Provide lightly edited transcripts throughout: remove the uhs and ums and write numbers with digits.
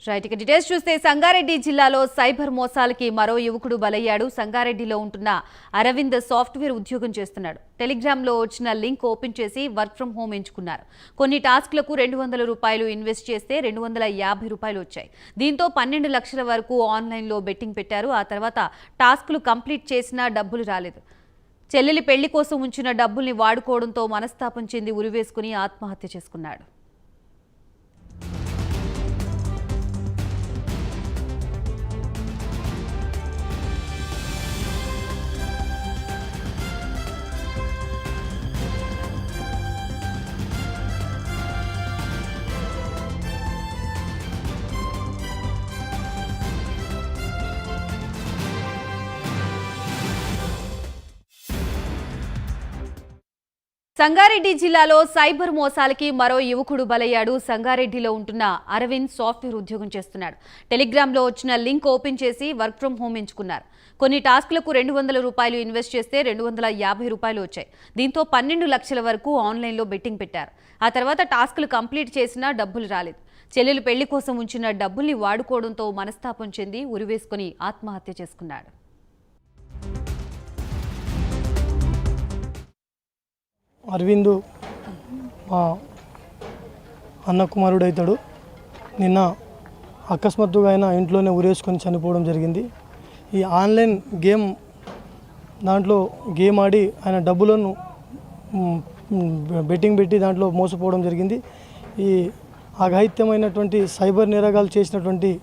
Right ఇక details చూస్తే సంగారెడ్డి జిల్లాలో సైబర్ మోసాలకి మరో యువకుడు బలయ్యాడు. సంగారెడ్డిలో ఉంటున్న అరవింద్ సాఫ్ట్వేర్ ఉద్యోగం చేస్తున్నాడు. టెలిగ్రామ్లో వచ్చిన లింక్ ఓపెన్ చేసి వర్క్ ఫ్రం హోమ్ ఎంచుకున్నారు. కొన్ని టాస్క్లకు ₹200 ఇన్వెస్ట్ చేస్తే ₹250 వచ్చాయి. దీంతో 12 లక్షల వరకు ఆన్లైన్లో బెట్టింగ్ పెట్టారు. ఆ తర్వాత టాస్క్లు కంప్లీట్ చేసినా డబ్బులు రాలేదు. చెల్లెలి పెళ్లి కోసం ఉంచిన డబ్బుల్ని వాడుకోవడంతో మనస్తాపం చెంది ఉరివేసుకుని ఆత్మహత్య చేసుకున్నాడు. సంగారెడ్డి జిల్లాలో సైబర్ మోసాలకి మరో యువకుడు బలయ్యాడు. సంగారెడ్డిలో ఉంటున్న అరవింద్ సాఫ్ట్వేర్ ఉద్యోగం చేస్తున్నాడు. టెలిగ్రామ్లో వచ్చిన లింక్ ఓపెన్ చేసి వర్క్ ఫ్రం హోమ్ ఎంచుకున్నారు. కొన్ని టాస్క్లకు ₹200 ఇన్వెస్ట్ చేస్తే ₹250 వచ్చాయి. దీంతో 12 లక్షల వరకు ఆన్లైన్లో బెట్టింగ్ పెట్టారు. ఆ తర్వాత టాస్క్లు కంప్లీట్ చేసినా డబ్బులు రాలేదు. చెల్లెలు పెళ్లి కోసం ఉంచిన డబ్బుల్ని వాడుకోవడంతో మనస్తాపం చెంది ఉరివేసుకుని ఆత్మహత్య చేసుకున్నాడు. అరవింద్ మా అన్న కుమారుడు అవుతాడు. నిన్న అకస్మాత్తుగా ఆయన ఇంట్లోనే ఉరేసుకొని చనిపోవడం జరిగింది. ఈ ఆన్లైన్ గేమ్ దాంట్లో గేమ్ ఆడి ఆయన డబ్బులను బెట్టింగ్ పెట్టి దాంట్లో మోసపోవడం జరిగింది. ఈ అఘాయిత్యమైనటువంటి సైబర్ నేరగాలు చేసినటువంటి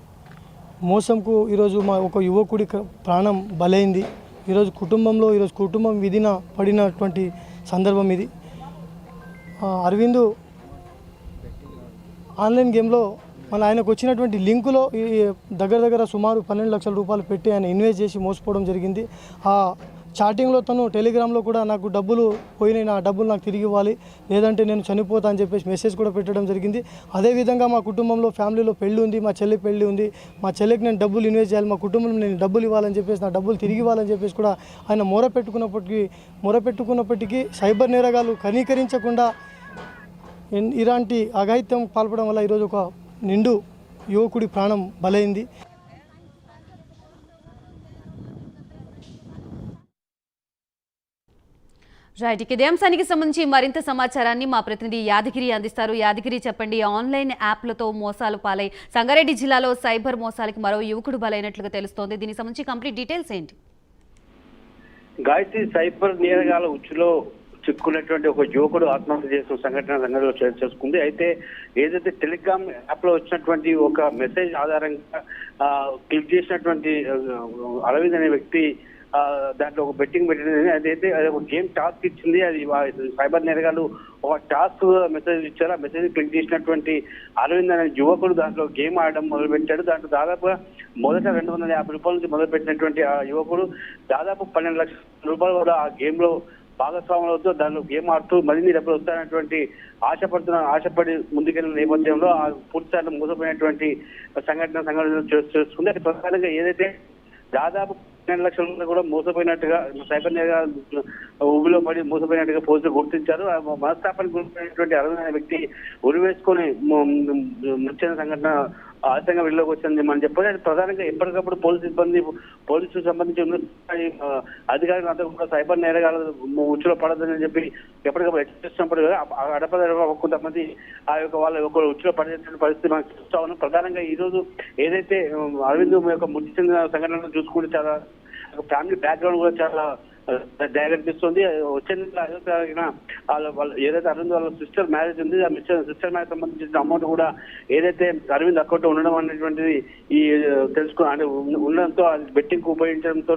మోసంకు ఈరోజు మా ఒక యువకుడి ప్రాణం బలైంది. ఈరోజు కుటుంబం విధిన పడినటువంటి సందర్భం ఇది. అరవింద్ ఆన్లైన్ గేమ్లో ఆయనకు వచ్చినటువంటి లింకులో దగ్గర సుమారు ₹12 లక్షల పెట్టి ఆయన ఇన్వెస్ట్ చేసి మోసపోవడం జరిగింది. ఆ చాటింగ్లో తను టెలిగ్రామ్లో కూడా నాకు డబ్బులు పోయినాయి, నా డబ్బులు నాకు తిరిగి ఇవ్వాలి, లేదంటే నేను చనిపోతా అని చెప్పేసి మెసేజ్ కూడా పెట్టడం జరిగింది. అదేవిధంగా మా కుటుంబంలో ఫ్యామిలీలో పెళ్ళి ఉంది, మా చెల్లి పెళ్ళి ఉంది, మా చెల్లికి నేను డబ్బులు ఇన్వెస్ట్ చేయాలి, మా కుటుంబంలో నేను డబ్బులు ఇవ్వాలని చెప్పేసి, నా డబ్బులు తిరిగి ఇవ్వాలని చెప్పేసి కూడా ఆయన మొరపెట్టుకున్నప్పటికీ సైబర్ నేరగాలు కనీకరించకుండా ఇలాంటి అఘాయిత్యం పాల్పడడం వల్ల ఈరోజు ఒక నిండు యువకుడి ప్రాణం బలైంది. రైట్ ఇదే అంశానికి సంబంధించి మరింత సమాచారాన్ని మా ప్రతినిధి యాదగిరి అందిస్తారు. యాదగిరి చెప్పండి, ఆన్లైన్ యాప్లతో మోసాలు పాలై సంగారెడ్డి జిల్లాలో సైబర్ మోసాలకి మరో యువకుడు బలైనట్లుగా తెలుస్తోంది. దీనికి సంబంధించి కంప్లీట్ డీటెయిల్స్ ఏంటి? గాయత్రి, సైబర్ నేరగాల ఉచ్చులో చిక్కున్నటువంటి ఒక యువకుడు ఆత్మహత్య చేసిన సంఘటనలో చేసుకుంది. అయితే ఏదైతే టెలిగ్రామ్ యాప్ లో వచ్చినటువంటి ఒక మెసేజ్ ఆధారంగా క్లిక్ చేసినటువంటి అరవింద్ అనే వ్యక్తి దాంట్లో ఒక బెట్టింగ్ పెట్టింది. అదైతే అది ఒక గేమ్ టాస్క్ ఇచ్చింది. అది సైబర్ నేరగాలు ఒక టాస్క్ మెసేజ్ ఇచ్చారు. ఆ మెసేజ్ క్లిక్ చేసినటువంటి అరవింద్ అనే యువకుడు దాంట్లో గేమ్ ఆడడం మొదలుపెట్టాడు. దాంట్లో దాదాపుగా మొదట ₹250 నుంచి మొదలుపెట్టినటువంటి ఆ యువకుడు దాదాపు ₹12 లక్షల కూడా ఆ గేమ్ లో భాగస్వాములు అవుతూ దానిలో గేమ్ ఆడుతూ మరిన్ని డబ్బులు వస్తాయన్నటువంటి ఆశపడి ముందుకెళ్లిన నేపథ్యంలో ఆ పూర్తిస్థాయిలో మోసపోయినటువంటి సంఘటన చేసుకుంది. అది ప్రధానంగా ఏదైతే దాదాపు ₹12 లక్షలు కూడా మోసపోయినట్టుగా సైబర్ నేరగాలు ఊబిలో పడి మోసపోయినట్టుగా పోలీసులు గుర్తించారు. మనస్తాపానికి గురైనటువంటి అరవింద్ అనే వ్యక్తి ఉరివేసుకొని మృతి సంఘటన ఆలస్యంగా వెళ్ళలోకి వచ్చింది మనం చెప్పాలి. అది ప్రధానంగా ఎప్పటికప్పుడు పోలీసులకు సంబంధించి అధికారులు అంతా కూడా సైబర్ నేరగాల ఉచ్చులో పడదని చెప్పి ఎప్పటికప్పుడు హెచ్చరిస్తున్నప్పుడు కొంతమంది ఆ యొక్క వాళ్ళ యొక్క ఉచ్చులో పడేటువంటి పరిస్థితి మనం చూస్తా ఉన్నాం. ప్రధానంగా ఈ రోజు ఏదైతే అరవింద్ యొక్క మృతి చెందిన సంఘటనలు చూసుకుంటే చాలా ఫ్యామిలీ బ్యాక్గ్రౌండ్ కూడా చాలా కనిపిస్తుంది. వచ్చే వాళ్ళు ఏదైతే అరవింద్ వాళ్ళ సిస్టర్ మ్యారేజ్ ఉంది, ఆ సిస్టర్ మ్యారేజ్ సంబంధించిన అమౌంట్ కూడా ఏదైతే అరవింద్ అకౌంట్ ఉండడం అనేటువంటిది అంటే ఉండడంతో బెట్టింగ్ ఉపయోగించడంతో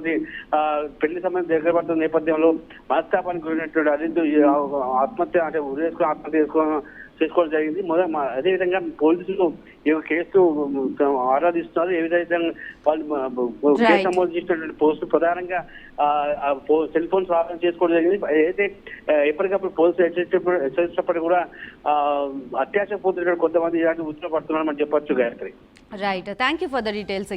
పెళ్లి సమయం దగ్గర పడుతున్న నేపథ్యంలో మనస్తాపానికి గురైనటువంటి అరవింద్ ఆత్మహత్య అంటే ఉరేసుకుని ఆత్మహత్య చేసుకోవడం జరిగింది. అదేవిధంగా పోలీసులు ఈ కేసు ఆరాధిస్తున్నారు. ఏ విధంగా వాళ్ళు కేసు నమోదు చేసినటువంటి పోలీసులు ప్రధానంగా సెల్ ఫోన్స్ స్వాధీనం చేసుకోవడం జరిగింది. అయితే ఎప్పటికప్పుడు పోలీసులు హెచ్చరించినప్పటికీ కూడా అత్యాశ పోతున్నటువంటి కొంతమంది ఇలాంటి ఉచ్చులో పడుతున్నారని మనం చెప్పొచ్చు. Gayatri, right, thank you for the details.